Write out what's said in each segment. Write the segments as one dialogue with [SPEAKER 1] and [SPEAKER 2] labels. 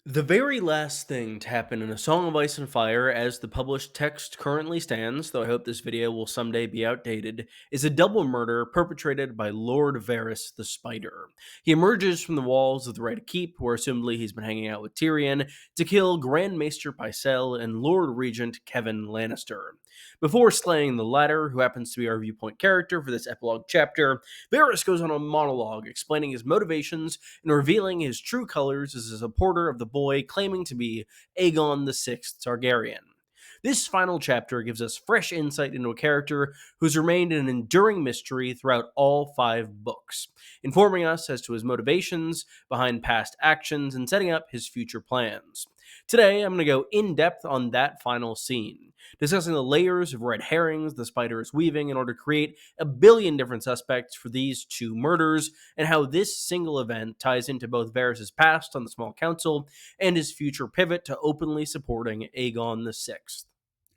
[SPEAKER 1] The very last thing to happen in A Song of Ice and Fire, as the published text currently stands, though I hope this video will someday be outdated, is a double murder perpetrated by Lord Varys the Spider. He emerges from the walls of the Red Keep, where assumedly he's been hanging out with Tyrion, to kill Grand Maester Pycelle and Lord Regent Kevan Lannister. Before slaying the latter, who happens to be our viewpoint character for this epilogue chapter, Varys goes on a monologue explaining his motivations and revealing his true colors as a supporter of the boy claiming to be Aegon VI Targaryen. This final chapter gives us fresh insight into a character who's remained an enduring mystery throughout all five books, informing us as to his motivations behind past actions and setting up his future plans. Today, I'm going to go in depth on that final scene, discussing the layers of red herrings the spider is weaving in order to create a billion different suspects for these two murders, and how this single event ties into both Varys' past on the Small Council and his future pivot to openly supporting Aegon VI.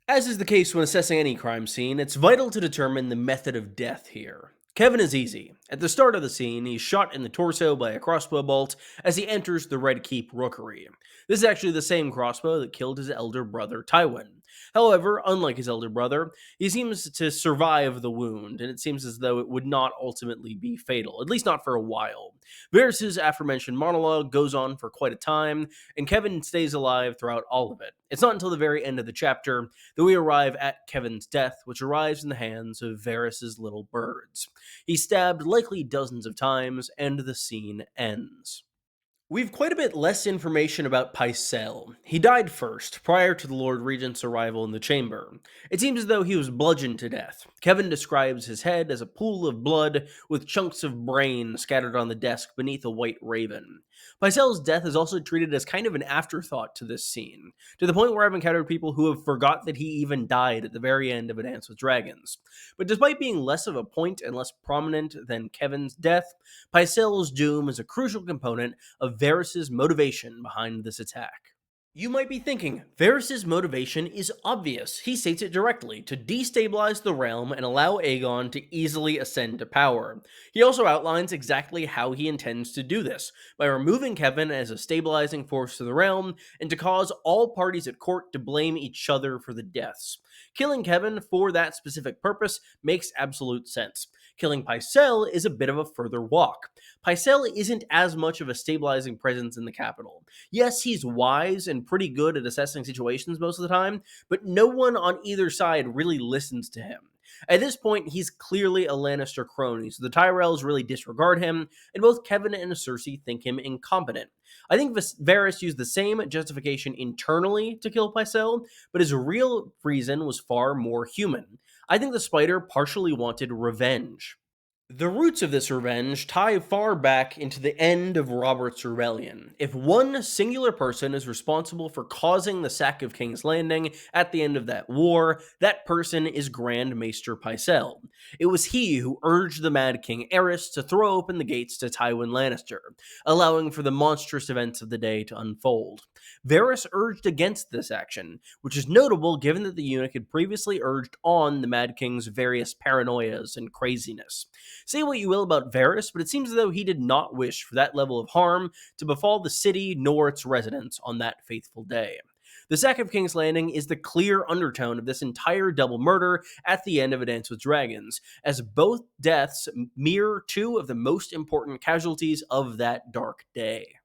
[SPEAKER 1] As is the case when assessing any crime scene, it's vital to determine the method of death here. Kevan is easy. At the start of the scene, he's shot in the torso by a crossbow bolt as he enters the Red Keep rookery. This is actually the same crossbow that killed his elder brother Tywin. However, unlike his elder brother, he seems to survive the wound, and it seems as though it would not ultimately be fatal, at least not for a while. Varys' aforementioned monologue goes on for quite a time, and Kevan stays alive throughout all of it. It's not until the very end of the chapter that we arrive at Kevan's death, which arrives in the hands of Varys' little birds. He's stabbed likely dozens of times, and the scene ends. We've quite a bit less information about Pycelle. He died first, prior to the Lord Regent's arrival in the chamber. It seems as though he was bludgeoned to death. Kevan describes his head as a pool of blood with chunks of brain scattered on the desk beneath a white raven. Pycelle's death is also treated as kind of an afterthought to this scene, to the point where I've encountered people who have forgot that he even died at the very end of A Dance with Dragons. But despite being less of a point and less prominent than Kevan's death, Pycelle's doom is a crucial component of Varys' motivation behind this attack. You might be thinking, Varys' motivation is obvious. He states it directly, to destabilize the realm and allow Aegon to easily ascend to power. He also outlines exactly how he intends to do this, by removing Kevan as a stabilizing force to the realm, and to cause all parties at court to blame each other for the deaths. Killing Kevan for that specific purpose makes absolute sense. Killing Pycelle is a bit of a further walk. Pycelle isn't as much of a stabilizing presence in the capital. Yes, he's wise and pretty good at assessing situations most of the time, but no one on either side really listens to him. At this point, he's clearly a Lannister crony, so the Tyrells really disregard him, and both Kevan and Cersei think him incompetent. I think Varys used the same justification internally to kill Pycelle, but his real reason was far more human. I think the spider partially wanted revenge. The roots of this revenge tie far back into the end of Robert's Rebellion. If one singular person is responsible for causing the sack of King's Landing at the end of that war, that person is Grand Maester Pycelle. It was he who urged the Mad King Aerys to throw open the gates to Tywin Lannister, allowing for the monstrous events of the day to unfold. Varys urged against this action, which is notable given that the eunuch had previously urged on the Mad King's various paranoias and craziness. Say what you will about Varys, but it seems as though he did not wish for that level of harm to befall the city nor its residents on that faithful day. The sack of King's Landing is the clear undertone of this entire double murder at the end of A Dance with Dragons, as both deaths mirror two of the most important casualties of that dark day.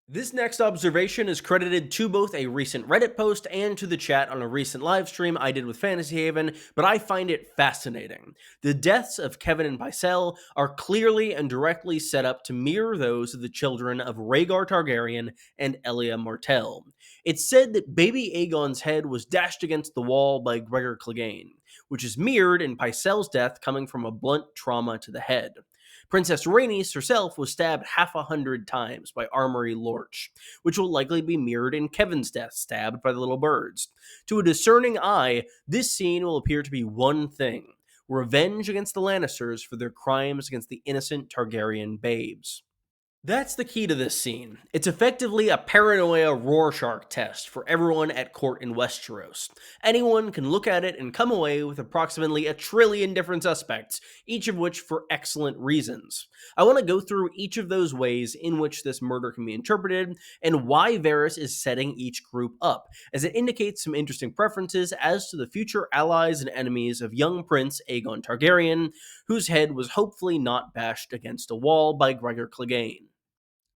[SPEAKER 1] This next observation is credited to both a recent Reddit post and to the chat on a recent live stream I did with Fantasy Haven, but I find it fascinating. The deaths of Kevan and Pycelle are clearly and directly set up to mirror those of the children of Rhaegar Targaryen and Elia Martell. It's said that baby Aegon's head was dashed against the wall by Gregor Clegane, which is mirrored in Pycelle's death coming from a blunt trauma to the head. Princess Rhaenys herself was stabbed half 100 times by Armory Lorch, which will likely be mirrored in Kevan's death, stabbed by the little birds. To a discerning eye, this scene will appear to be one thing: revenge against the Lannisters for their crimes against the innocent Targaryen babes. That's the key to this scene. It's effectively a paranoia Rorschach test for everyone at court in Westeros. Anyone can look at it and come away with approximately a trillion different suspects, each of which for excellent reasons. I want to go through each of those ways in which this murder can be interpreted and why Varys is setting each group up, as it indicates some interesting preferences as to the future allies and enemies of young Prince Aegon Targaryen, whose head was hopefully not bashed against a wall by Gregor Clegane.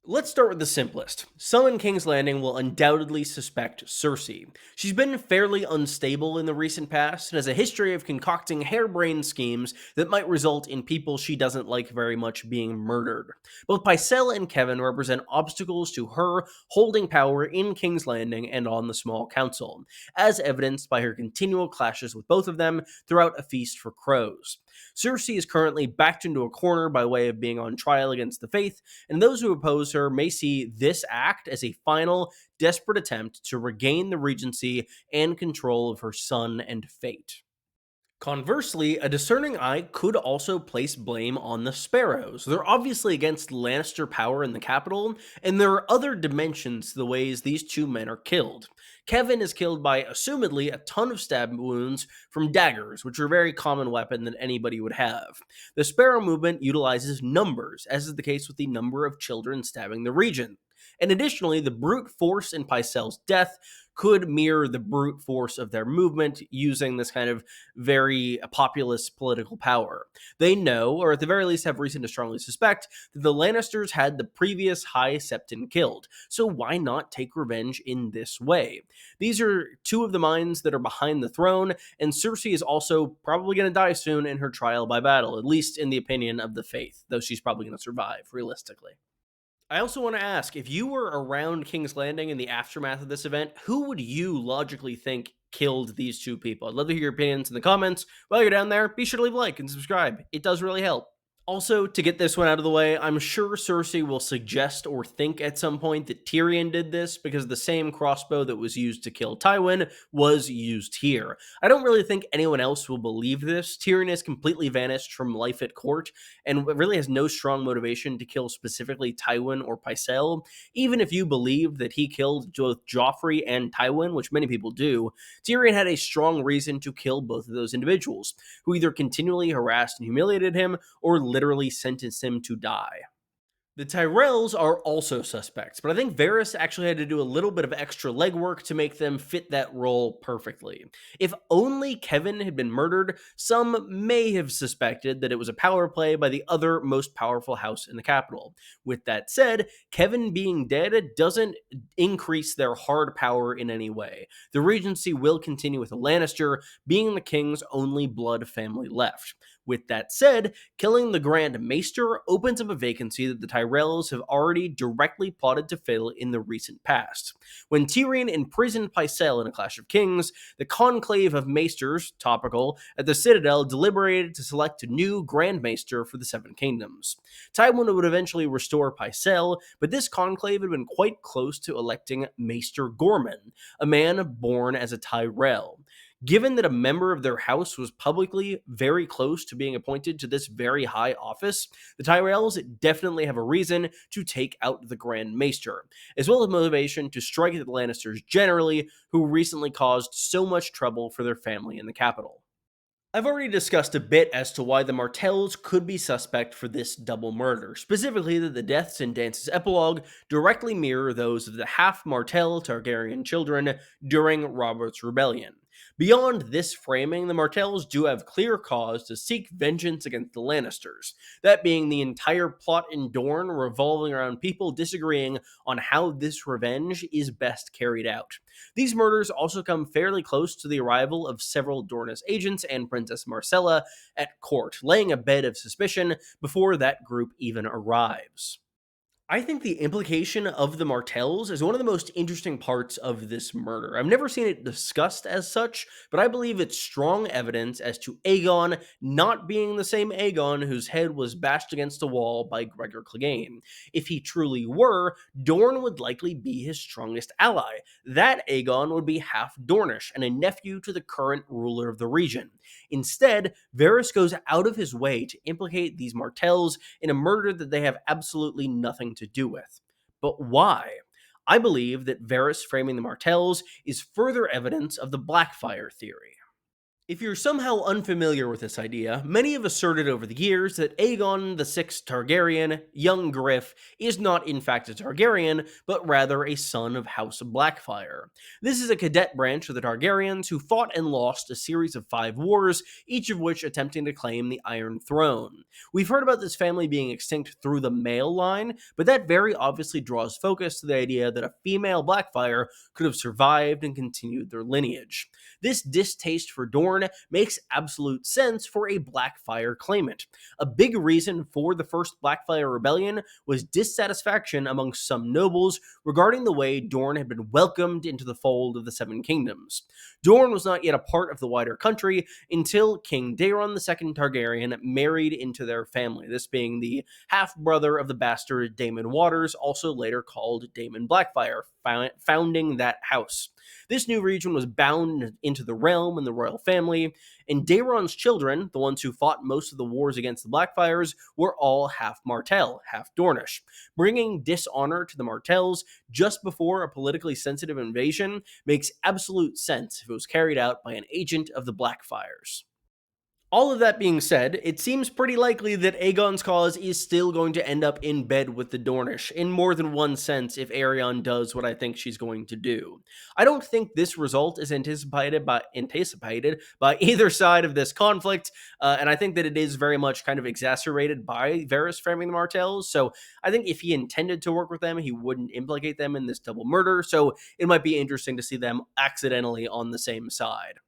[SPEAKER 1] Let's start with the simplest. Some in King's Landing will undoubtedly suspect Cersei. She's been fairly unstable in the recent past and has a history of concocting harebrained schemes that might result in people she doesn't like very much being murdered. Both Pycelle and Kevan represent obstacles to her holding power in King's Landing and on the Small Council, as evidenced by her continual clashes with both of them throughout A Feast for Crows. Cersei is currently backed into a corner by way of being on trial against the faith, and those who oppose her may see this act as a final, desperate attempt to regain the regency and control of her son and fate. Conversely, a discerning eye could also place blame on the Sparrows. They're obviously against Lannister power in the capital, and there are other dimensions to the ways these two men are killed. Kevan is killed by, assumedly, a ton of stab wounds from daggers, which are a very common weapon that anybody would have. The Sparrow movement utilizes numbers, as is the case with the number of children stabbing the regent. And additionally, the brute force in Pycelle's death could mirror the brute force of their movement using this kind of very populist political power. They know, or at the very least have reason to strongly suspect, that the Lannisters had the previous High Septon killed, so why not take revenge in this way? These are two of the minds that are behind the throne, and Cersei is also probably going to die soon in her trial by battle, at least in the opinion of the faith, though she's probably going to survive, realistically. I also want to ask, if you were around King's Landing in the aftermath of this event, who would you logically think killed these two people? I'd love to hear your opinions in the comments. While you're down there, be sure to leave a like and subscribe. It does really help. Also, to get this one out of the way, I'm sure Cersei will suggest or think at some point that Tyrion did this because the same crossbow that was used to kill Tywin was used here. I don't really think anyone else will believe this. Tyrion has completely vanished from life at court and really has no strong motivation to kill specifically Tywin or Pycelle. Even if you believe that he killed both Joffrey and Tywin, which many people do, Tyrion had a strong reason to kill both of those individuals, who either continually harassed and humiliated him or literally sentenced him to die. The Tyrells are also suspects, but I think Varys actually had to do a little bit of extra legwork to make them fit that role perfectly. If only Kevan had been murdered, some may have suspected that it was a power play by the other most powerful house in the capital. With that said, Kevan being dead doesn't increase their hard power in any way. The regency will continue with a Lannister being the king's only blood family left. With that said, killing the Grand Maester opens up a vacancy that the Tyrells have already directly plotted to fill in the recent past. When Tyrion imprisoned Pycelle in A Clash of Kings, the conclave of Maesters, topical, at the Citadel deliberated to select a new Grand Maester for the Seven Kingdoms. Tywin would eventually restore Pycelle, but this conclave had been quite close to electing Maester Gorman, a man born as a Tyrell. Given that a member of their house was publicly very close to being appointed to this very high office, the Tyrells definitely have a reason to take out the Grand Maester, as well as motivation to strike at the Lannisters generally, who recently caused so much trouble for their family in the capital. I've already discussed a bit as to why the Martells could be suspect for this double murder, specifically that the deaths in Dance's epilogue directly mirror those of the half-Martell Targaryen children during Robert's Rebellion. Beyond this framing, the Martells do have clear cause to seek vengeance against the Lannisters, that being the entire plot in Dorne revolving around people disagreeing on how this revenge is best carried out. These murders also come fairly close to the arrival of several Dornish agents and Princess Marcella at court, laying a bed of suspicion before that group even arrives. I think the implication of the Martells is one of the most interesting parts of this murder. I've never seen it discussed as such, but I believe it's strong evidence as to Aegon not being the same Aegon whose head was bashed against a wall by Gregor Clegane. If he truly were, Dorne would likely be his strongest ally. That Aegon would be half Dornish and a nephew to the current ruler of the region. Instead, Varys goes out of his way to implicate these Martells in a murder that they have absolutely nothing to do with. But why? I believe that Varys framing the Martells is further evidence of the Blackfire theory. If you're somehow unfamiliar with this idea, many have asserted over the years that Aegon the Sixth Targaryen, young Griff, is not in fact a Targaryen, but rather a son of House Blackfire. This is a cadet branch of the Targaryens who fought and lost a series of 5 wars, each of which attempting to claim the Iron Throne. We've heard about this family being extinct through the male line, but that very obviously draws focus to the idea that a female Blackfire could have survived and continued their lineage. This distaste for Dorne makes absolute sense for a Blackfire claimant. A big reason for the first Blackfire rebellion was dissatisfaction amongst some nobles regarding the way Dorne had been welcomed into the fold of the Seven Kingdoms. Dorne was not yet a part of the wider country until King Daeron II Targaryen married into their family, this being the half-brother of the bastard Daemon Waters, also later called Daemon Blackfire, founding that house. This new region was bound into the realm and the royal family, and Daeron's children, the ones who fought most of the wars against the Blackfires, were all half Martell, half Dornish. Bringing dishonor to the Martells just before a politically sensitive invasion makes absolute sense if it was carried out by an agent of the Blackfires. All of that being said, it seems pretty likely that Aegon's cause is still going to end up in bed with the Dornish, in more than one sense if Aerion does what I think she's going to do. I don't think this result is anticipated by either side of this conflict, and I think that it is very much kind of exacerbated by Varys framing the Martells, so I think if he intended to work with them, he wouldn't implicate them in this double murder, so it might be interesting to see them accidentally on the same side.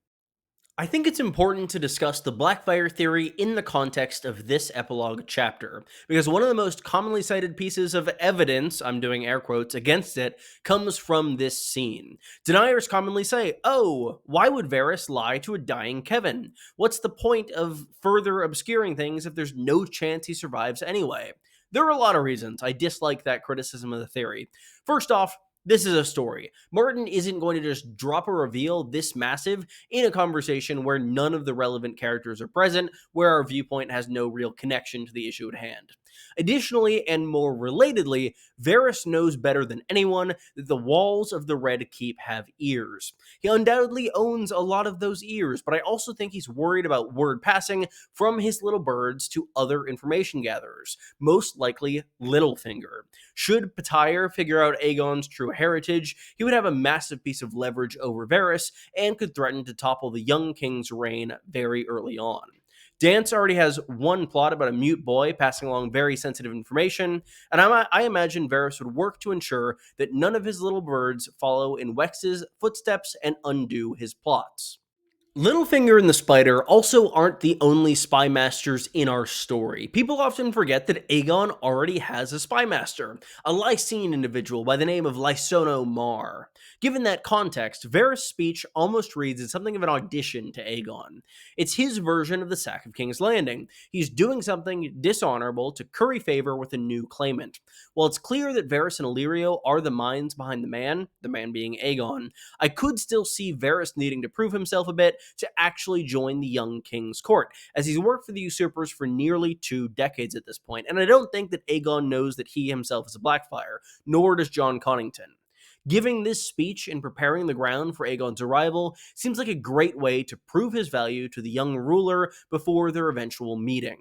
[SPEAKER 1] I think it's important to discuss the Blackfire theory in the context of this epilogue chapter, because one of the most commonly cited pieces of evidence, I'm doing air quotes, against it, comes from this scene. Deniers commonly say, oh, why would Varys lie to a dying Kevan? What's the point of further obscuring things if there's no chance he survives anyway? There are a lot of reasons I dislike that criticism of the theory. First off, this is a story. Martin isn't going to just drop a reveal this massive in a conversation where none of the relevant characters are present, where our viewpoint has no real connection to the issue at hand. Additionally, and more relatedly, Varys knows better than anyone that the walls of the Red Keep have ears. He undoubtedly owns a lot of those ears, but I also think he's worried about word passing from his little birds to other information gatherers, most likely Littlefinger. Should Pycelle figure out Aegon's true heritage, he would have a massive piece of leverage over Varys and could threaten to topple the young king's reign very early on. Dance already has one plot about a mute boy passing along very sensitive information, and I imagine Varys would work to ensure that none of his little birds follow in Wex's footsteps and undo his plots. Littlefinger and the Spider also aren't the only spy masters in our story. People often forget that Aegon already has a spy master, a Lysene individual by the name of Lysono Mar. Given that context, Varys' speech almost reads as something of an audition to Aegon. It's his version of the sack of King's Landing. He's doing something dishonorable to curry favor with a new claimant. While it's clear that Varys and Illyrio are the minds behind the man being Aegon, I could still see Varys needing to prove himself a bit to actually join the young king's court, as he's worked for the usurpers for nearly 2 decades at this point, and I don't think that Aegon knows that he himself is a Blackfire, nor does Jon Connington. Giving this speech and preparing the ground for Aegon's arrival seems like a great way to prove his value to the young ruler before their eventual meeting.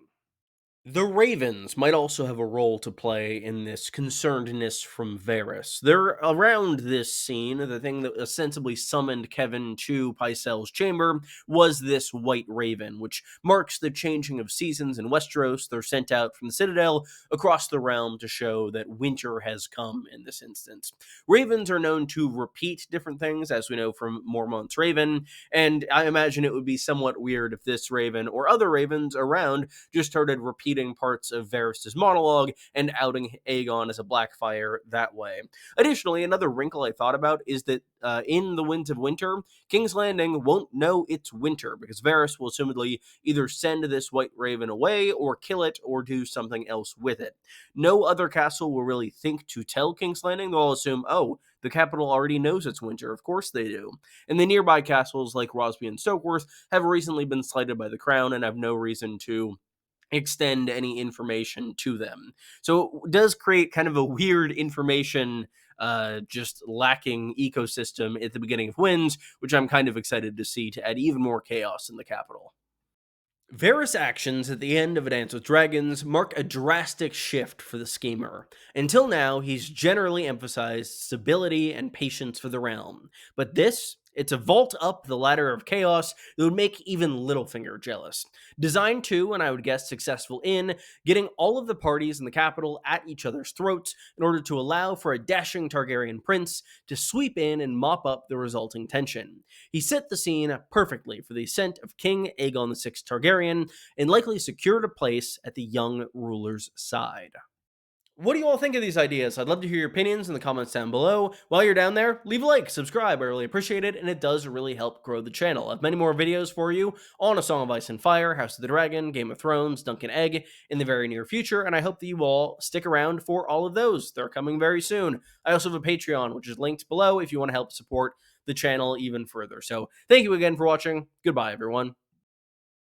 [SPEAKER 1] The Ravens might also have a role to play in this concernedness from Varys. They're around this scene. The thing that ostensibly summoned Kevan to Pycelle's chamber was this white raven, which marks the changing of seasons in Westeros. They're sent out from the Citadel across the realm to show that winter has come in this instance. Ravens are known to repeat different things, as we know from Mormont's Raven, and I imagine it would be somewhat weird if this raven or other ravens around just started repeating parts of Varys' monologue and outing Aegon as a Blackfire that way. Additionally, another wrinkle I thought about is that in the Winds of Winter, King's Landing won't know it's winter because Varys will assumedly either send this white raven away or kill it or do something else with it. No other castle will really think to tell King's Landing. They'll assume, oh, the capital already knows it's winter. Of course they do. And the nearby castles like Rosby and Stokeworth have recently been slighted by the crown and have no reason to extend any information to them. So it does create kind of a weird information just lacking ecosystem at the beginning of Winds, which I'm kind of excited to see to add even more chaos in the capital. Varys' actions at the end of A Dance with Dragons mark a drastic shift for the schemer. Until now, he's generally emphasized stability and patience for the realm. But this, it's a vault up the ladder of chaos that would make even Littlefinger jealous. Designed to, and I would guess successful in, getting all of the parties in the capital at each other's throats in order to allow for a dashing Targaryen prince to sweep in and mop up the resulting tension. He set the scene perfectly for the ascent of King Aegon VI Targaryen and likely secured a place at the young ruler's side. What do you all think of these ideas? I'd love to hear your opinions in the comments down below. While you're down there, leave a like, subscribe, I really appreciate it, and it does really help grow the channel. I have many more videos for you on A Song of Ice and Fire, House of the Dragon, Game of Thrones, Dunk and Egg in the very near future, and I hope that you all stick around for all of those. They're coming very soon. I also have a Patreon, which is linked below if you want to help support the channel even further. So thank you again for watching. Goodbye, everyone.